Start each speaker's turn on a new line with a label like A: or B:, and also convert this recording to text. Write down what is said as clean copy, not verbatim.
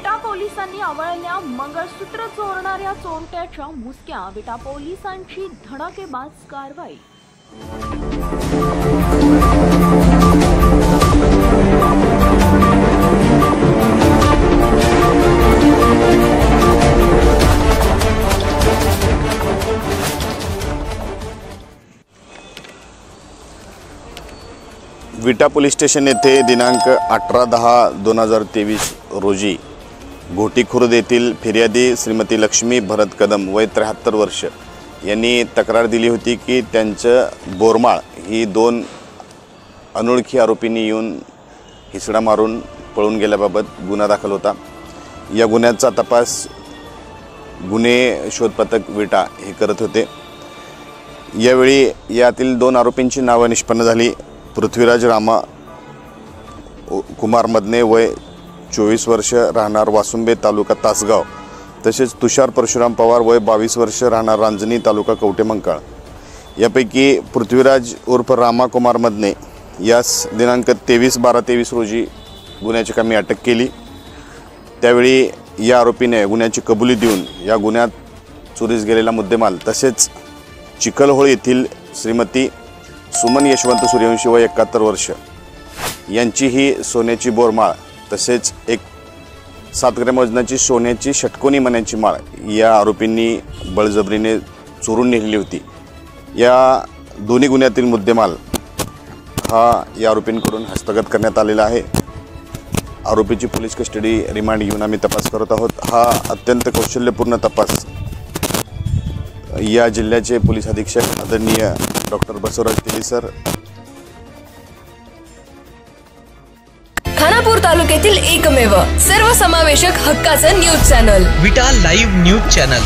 A: विटा पोलिसांनी आवळल्या मंगळसूत्र चोरणाऱ्या चोरट्याच्या मुसक्या। विटा पोलिसांची धडाकेबाज कारवाई।
B: विटा पोलीस स्टेशन येथे दिनांक 18/10/2023 रोजी घोटी खुर्द येथील फिर्यादी श्रीमती लक्ष्मी भरत कदम वय 73 वर्ष यांनी तक्रार दिली होती की त्यांचं बोरमाळ ही 2 अनोळखी आरोपींनी येऊन हिसडा मारून पळून गेल्याबाबत गुन्हा दाखल होता। या गुन्ह्याचा तपास गुन्हे शोध पथक विटा हे करत होते। यावेळी यातील 2 आरोपींची नावे निष्पन्न झाली। पृथ्वीराज रामा कुमार मदने वय 24 वर्ष राहणार वासुंबे तालुका तासगाव, तसेच तुषार परशुराम पवार वय 22 वर्ष राहणार रांजणी तालुका कवटेमंकाळ। यापैकी पृथ्वीराज उर्फ रामा कुमार मदने यास दिनांक 23/12/23 रोजी गुन्ह्याची कामी अटक केली। त्यावेळी या आरोपीने गुन्ह्याची कबुली देऊन या गुन्ह्यात चोरीस गेलेला मुद्देमाल तसेच चिखलहोळ येथील श्रीमती सुमन यशवंत सूर्यवंशी वय 71 वर्ष यांची ही सोन्याची बोरमाळ तसेच एक 7 ग्रॅम वजनाची सोन्याची षटकोनी मण्यांची माळ या आरोपींनी बळजबरीने चोरून नेलेली होती। या दोन्ही गुन्ह्यातील मुद्देमाल हा या आरोपींकडून हस्तगत करण्यात आलेला आहे। आरोपीची पोलीस कस्टडी रिमांड घेऊन आम्ही तपास करत आहोत। हा अत्यंत कौशल्यपूर्ण तपास या जिल्ह्याचे पोलीस अधीक्षक आदरणीय डॉक्टर बसवराज तेली सर,
C: खानापूर तालुक्यातील एकमेव सर्वसमावेशक हक्काचं न्यूज चॅनल
D: विटा लाईव्ह न्यूज चॅनल।